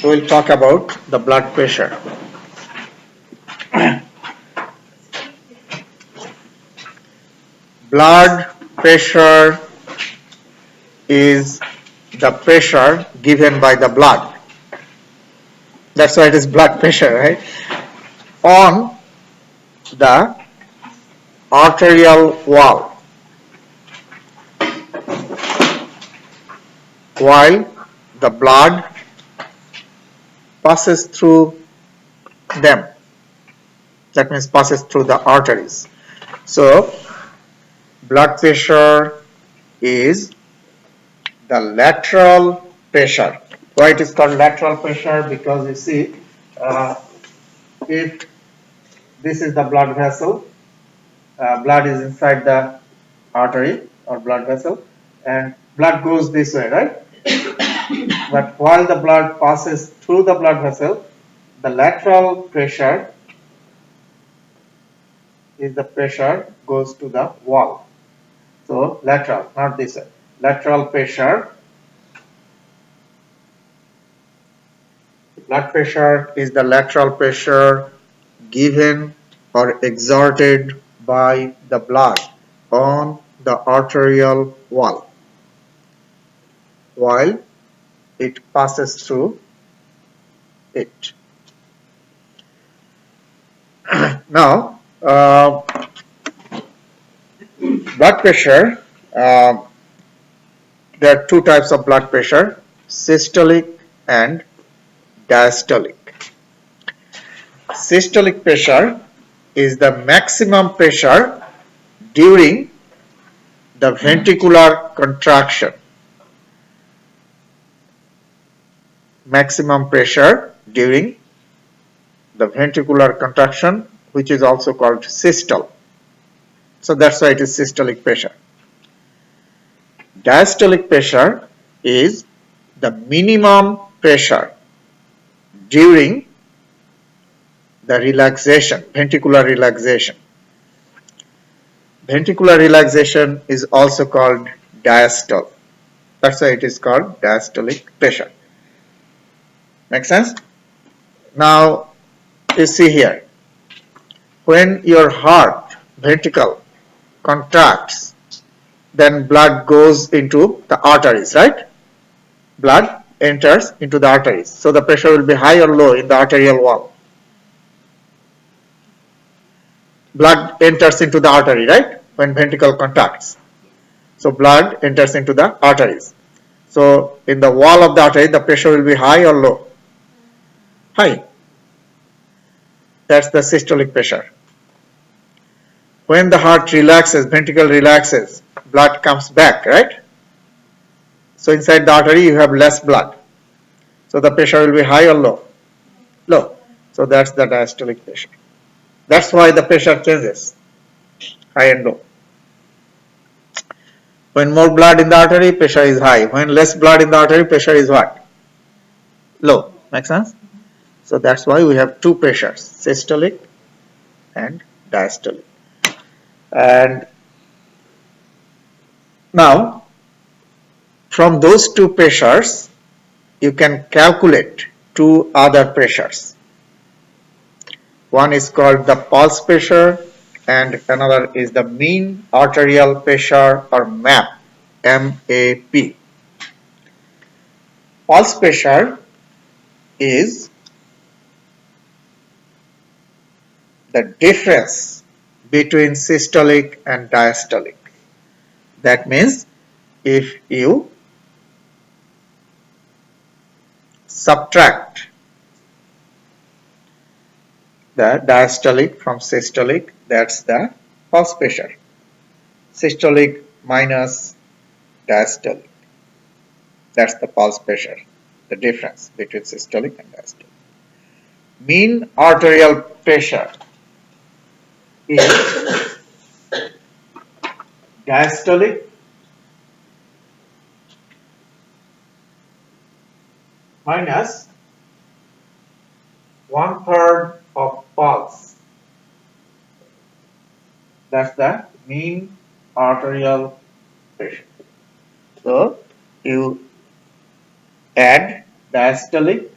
we will talk about the blood pressure. Blood pressure is the pressure given by the blood. That's why it is blood pressure, right? On the arterial wall while the blood passes through them. That means passes through the arteries. So, blood pressure is the lateral pressure. Why it is called lateral pressure? Because you see, if this is the blood vessel, blood is inside the artery or blood vessel, and blood goes this way, right? But while the blood passes through the blood vessel, the lateral pressure is the pressure goes to the wall. So lateral, not this way. Lateral pressure. Blood pressure is the lateral pressure given or exerted by the blood on the arterial wall while it passes through it. Now, blood pressure, there are two types of blood pressure, systolic and diastolic. Systolic pressure is the maximum pressure during the ventricular contraction. Maximum pressure during the ventricular contraction, which is also called systole. So that's why it is systolic pressure. Diastolic pressure is the minimum pressure during the relaxation, ventricular relaxation. Ventricular relaxation is also called diastole. That's why it is called diastolic pressure. Make sense? Now, you see here, when your heart ventricle contracts, then blood goes into the arteries, right? Blood enters into the arteries. So the pressure will be high or low in the arterial wall. Blood enters into the artery, right? When ventricle contracts. So blood enters into the arteries. So in the wall of the artery, the pressure will be high or low? High. That's the systolic pressure. When the heart relaxes, ventricle relaxes, blood comes back, right? So inside the artery, you have less blood. So the pressure will be high or low? Low. So that's the diastolic pressure. That's why the pressure changes, high and low. When more blood in the artery, pressure is high. When less blood in the artery, pressure is what? Low. Make sense? So that's why we have two pressures, systolic and diastolic. And now, from those two pressures, you can calculate two other pressures. One is called the pulse pressure and another is the mean arterial pressure or MAP, M-A-P. Pulse pressure is the difference between systolic and diastolic. That means if you subtract the diastolic from systolic, that's the pulse pressure. Systolic minus diastolic. That's the pulse pressure, the difference between systolic and diastolic. Mean arterial pressure is diastolic minus 1/3 of pulse. That's the mean arterial pressure. So you add diastolic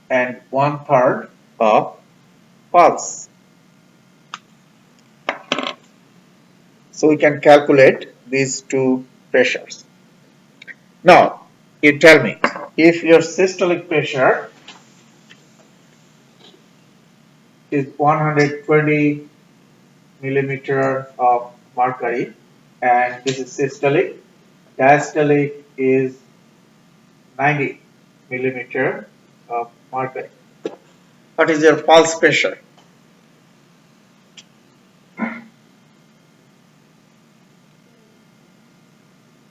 and 1/3 of pulse. So we can calculate these two pressures. Now, you tell me, if your systolic pressure is 120 millimeter of mercury and this is systolic, diastolic is 90 millimeter of mercury. What is your pulse pressure?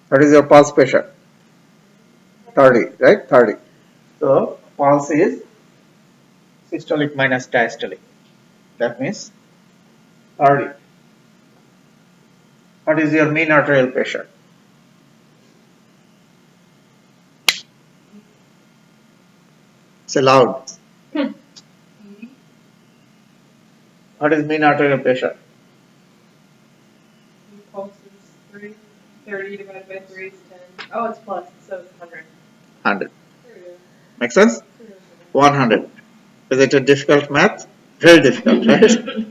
What is your pulse pressure? 30, right? 30. So pulse is systolic minus diastolic. That means 30. What is your mean arterial pressure? Say loud. What is mean arterial pressure? Pulse is 30 divided by 3 is 10. Oh, it's plus, so it's 100. 100. There we go. Make sense? 100. Is it a difficult math? Very difficult, right?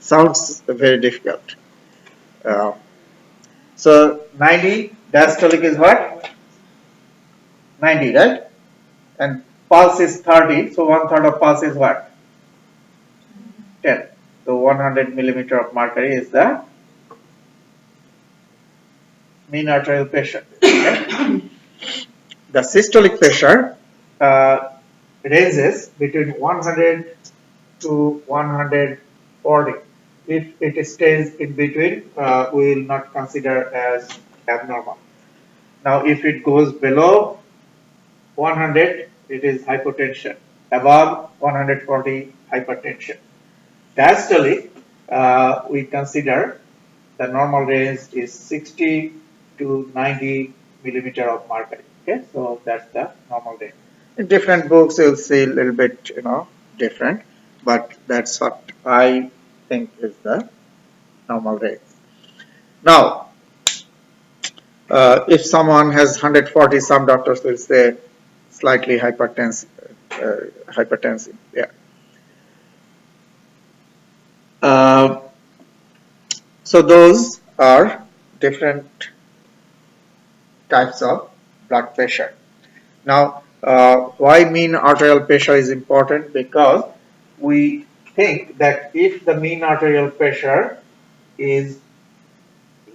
Sounds very difficult. Uh, so 90 diastolic is what? 90, right? And pulse is 30. So 1/3 of pulse is what? 10. So 100 millimeter of mercury is the mean arterial pressure. Okay? The systolic pressure ranges between 100 to 140. If it stays in between, we will not consider as abnormal. Now, if it goes below 100, it is hypotension. Above 140, hypertension. Diastolic, we consider the normal range is 60 to 90 millimeter of mercury. Okay, so that's the normal range. In different books, you'll see a little bit, different, but that's what I think is the normal range. Now, if someone has 140, some doctors will say slightly hypertensive. Yeah. Uh, so those are different types of blood pressure. Now, why mean arterial pressure is important? Because we think that if the mean arterial pressure is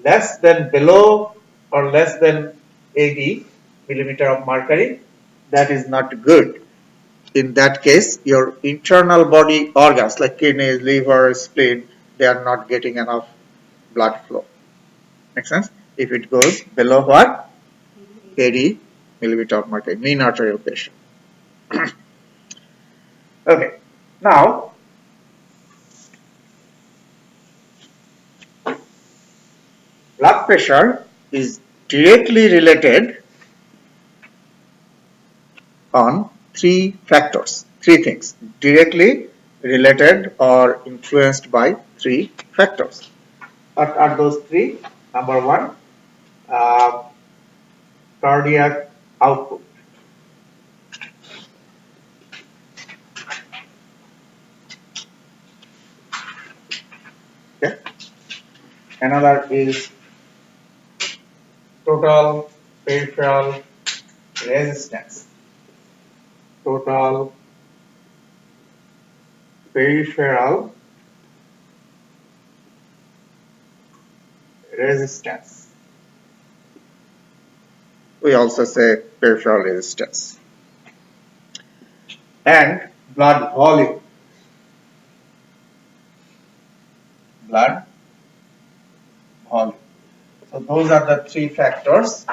less than below or less than 80 millimeter of mercury, that is not good. In that case, your internal body organs like kidneys, liver, spleen, they are not getting enough blood flow. Make sense? If it goes below what? 80 millimeter of mercury, mean arterial pressure. Okay. Now, blood pressure is directly related on three factors, three things, directly related or influenced by three factors. What are those three? Number one, uh, cardiac output. Okay. Another is total peripheral resistance. Total peripheral resistance. We also say peripheral resistance. And blood volume. Blood volume. So those are the three factors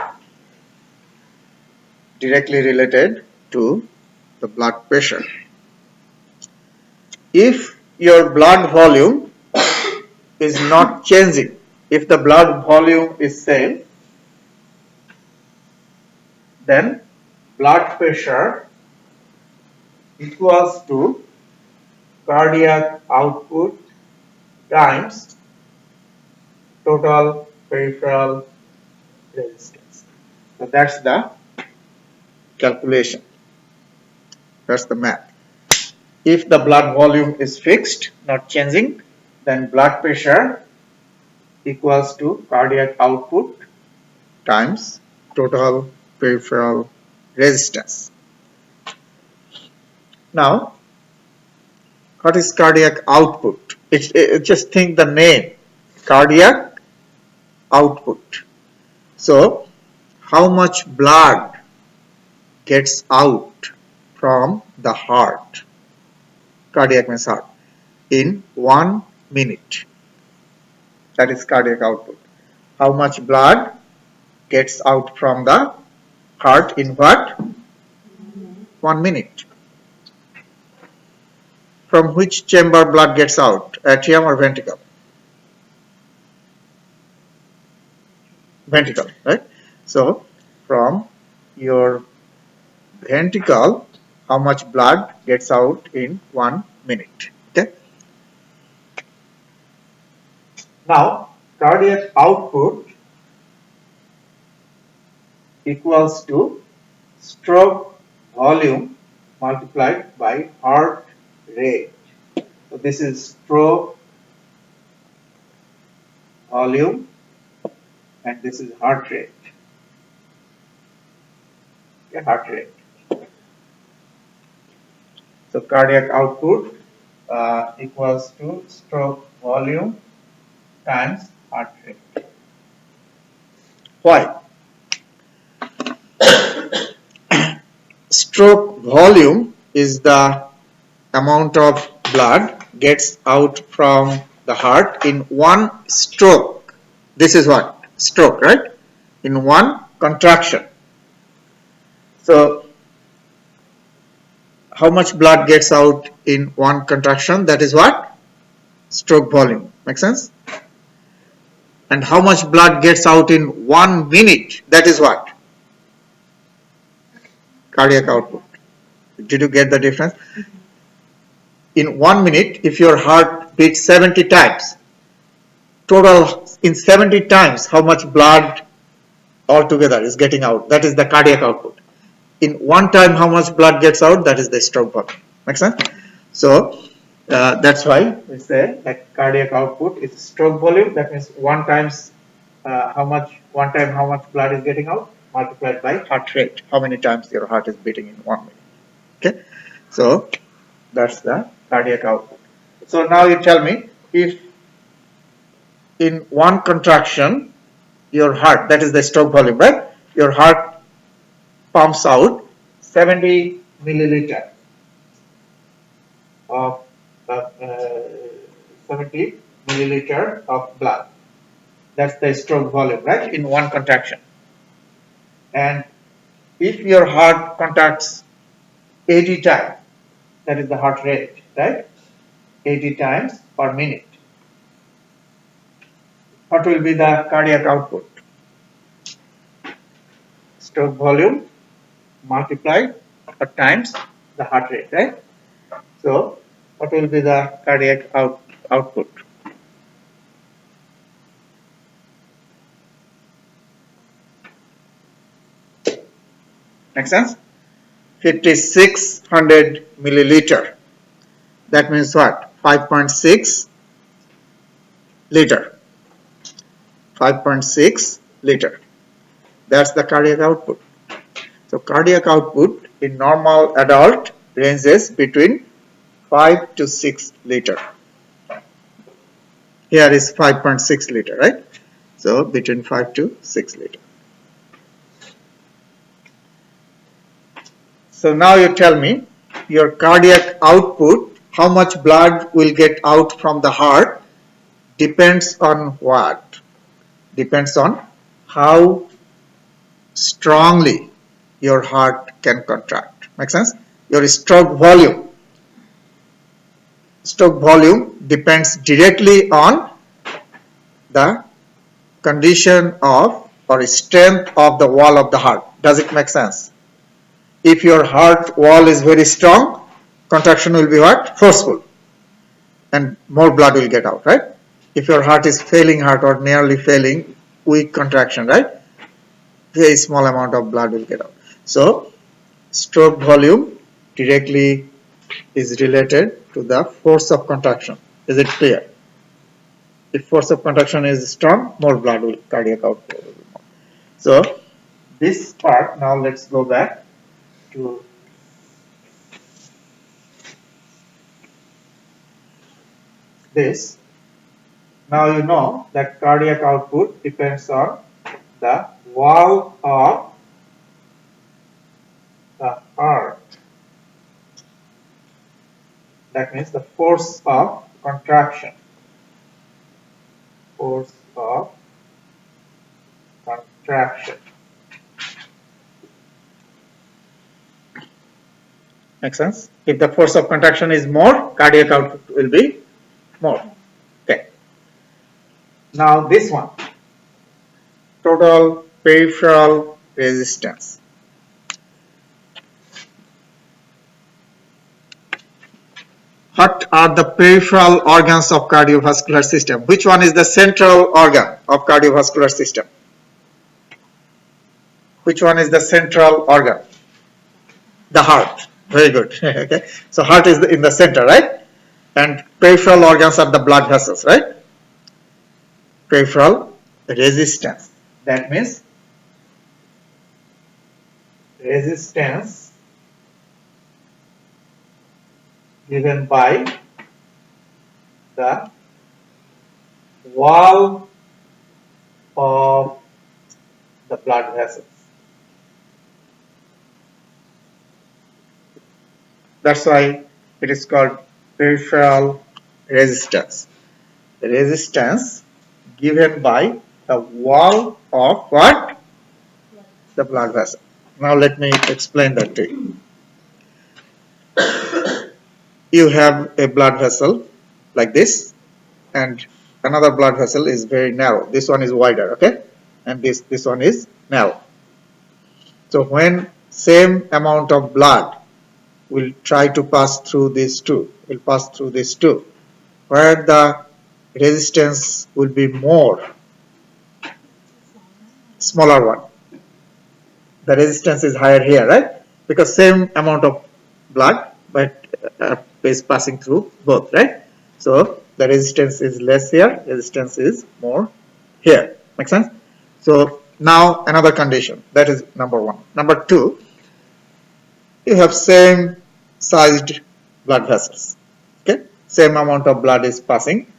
directly related to the blood pressure. If your blood volume is not changing, if the blood volume is same, then blood pressure equals to cardiac output times total peripheral resistance. So that's the calculation. That's the math. If the blood volume is fixed, not changing, then blood pressure equals to cardiac output times total peripheral resistance. Now, what is cardiac output? Just think the name, cardiac output. So, how much blood gets out from the heart, cardiac means heart, in 1 minute. That is cardiac output. How much blood gets out from the heart in what? 1 minute. From which chamber blood gets out? Atrium or ventricle? Ventricle, right? So, from your ventricle, how much blood gets out in 1 minute? Okay. Now, cardiac output equals to stroke volume multiplied by heart rate. So this is stroke volume and this is heart rate. Okay, heart rate. So cardiac output equals to stroke volume times heart rate. Why? Stroke volume is the amount of blood gets out from the heart in one stroke. This is what? Stroke, right? In one contraction. So, how much blood gets out in one contraction? That is what? Stroke volume. Make sense? And how much blood gets out in 1 minute? That is what? Cardiac output. Did you get the difference? In 1 minute, if your heart beats 70 times, total in 70 times, how much blood altogether is getting out? That is the cardiac output. In one time, how much blood gets out? That is the stroke volume. Make sense? So, that's why we say that cardiac output is stroke volume. That means one time how much blood is getting out multiplied by heart rate. How many times your heart is beating in 1 minute. Okay. So, that's the cardiac output. So, now you tell me if in one contraction your heart, that is the stroke volume, right? Your heart pumps out 70 milliliter of 70 milliliter of blood. That's the stroke volume, right? In one contraction. And if your heart contracts 80 times, that is the heart rate, right? 80 times per minute. What will be the cardiac output? Stroke volume multiplied or times the heart rate, right? So, what will be the cardiac output? Make sense? 5600 milliliter. That means what? 5.6 liter. 5.6 liter. That's the cardiac output. So cardiac output in normal adult ranges between 5 to 6 liter. Here is 5.6 liter, right? So between 5 to 6 liter. So now you tell me your cardiac output, how much blood will get out from the heart, depends on what? Depends on how strongly your heart can contract. Make sense? Your stroke volume. Stroke volume depends directly on the condition of or strength of the wall of the heart. Does it make sense? If your heart wall is very strong, contraction will be what? Forceful. And more blood will get out, right? If your heart is failing heart or nearly failing, weak contraction, right? Very small amount of blood will get out. So, stroke volume directly is related to the force of contraction. Is it clear? If force of contraction is strong, more blood will, cardiac output will be more. So this part, now let's go back to this. Now you know that cardiac output depends on the wall of the heart. That means the force of contraction. Force of contraction. Make sense? If the force of contraction is more, cardiac output will be more. Okay. Now this one, total peripheral resistance. What are the peripheral organs of cardiovascular system? Which one is the central organ of cardiovascular system? Which one is the central organ? The heart. Very good. Okay. So heart is in the center, right? And peripheral organs are the blood vessels, right? Peripheral resistance. That means resistance given by the wall of the blood vessels. That's why it is called peripheral resistance. The resistance given by the wall of what? The blood vessel. Now let me explain that to you. You have a blood vessel like this, and another blood vessel is very narrow. This one is wider, okay? And this one is narrow. So when same amount of blood will try to pass through these two, where the resistance will be more, smaller one. The resistance is higher here, right? Because same amount of blood, but is passing through both, right? So the resistance is less here, resistance is more here. Make sense? So now another condition, that is number one. Number two, you have same sized blood vessels. Okay, same amount of blood is passing.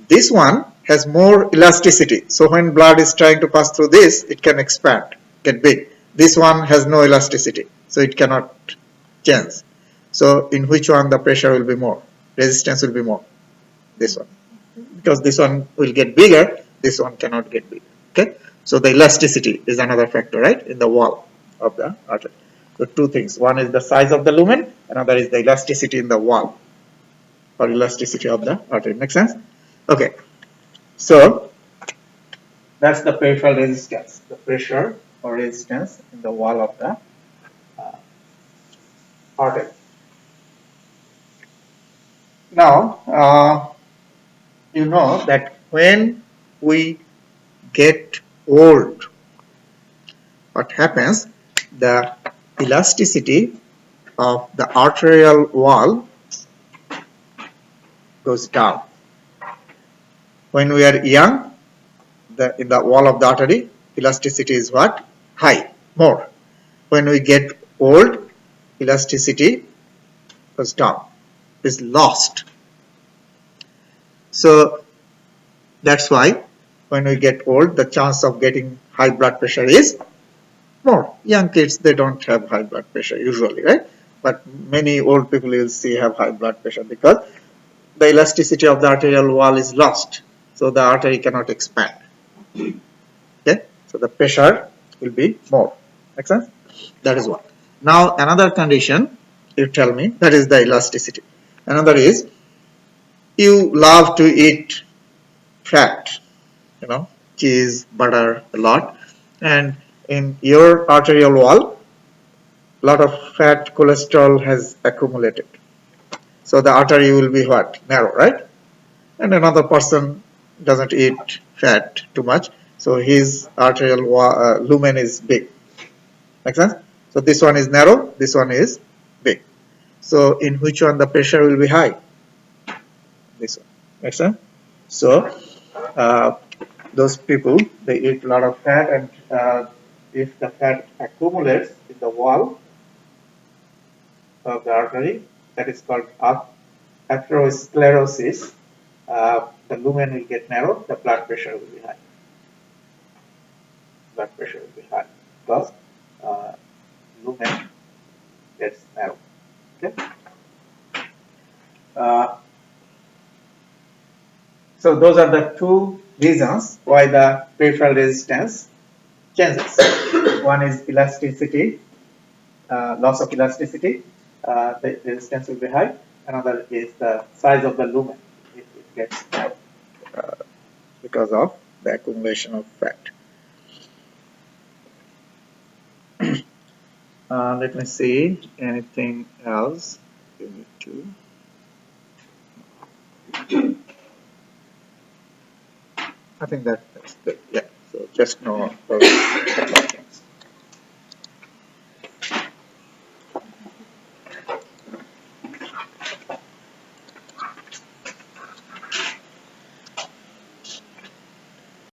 This one has more elasticity. So when blood is trying to pass through this, it can expand, get big. This one has no elasticity, so it cannot change. So in which one the pressure will be more? Resistance will be more. This one. Because this one will get bigger, this one cannot get bigger. Okay? So the elasticity is another factor, right? In the wall of the artery. So two things. One is the size of the lumen, another is the elasticity in the wall. Or elasticity of the artery. Make sense? Okay. So that's the peripheral resistance. The pressure or resistance in the wall of the artery. Now, you know that when we get old, what happens? The elasticity of the arterial wall goes down. When we are young, in the wall of the artery, elasticity is what? High, more. When we get old, elasticity goes down, is lost. So that's why when we get old, the chance of getting high blood pressure is more. Young kids, they don't have high blood pressure usually, right? But many old people you'll see have high blood pressure because the elasticity of the arterial wall is lost. So the artery cannot expand. Okay? So the pressure will be more. Make sense? That is one. Now another condition, you tell me, that is the elasticity. Another is, you love to eat fat, cheese, butter a lot, and in your arterial wall, a lot of fat cholesterol has accumulated. So the artery will be what? Narrow, right? And another person doesn't eat fat too much, so his arterial lumen is big. Make sense? So this one is narrow, this one is big. So in which one the pressure will be high? This one. Make sense? So those people, they eat a lot of fat, and if the fat accumulates in the wall of the artery, that is called atherosclerosis. The lumen will get narrow, the blood pressure will be high. Blood pressure will be high because lumen gets narrow. Okay. So those are the two reasons why the peripheral resistance changes. One is elasticity, loss of elasticity, the resistance will be high. Another is the size of the lumen, if it gets narrow because of the accumulation of fat. Let me see anything else you need to. I think that's good. Yeah. So just know.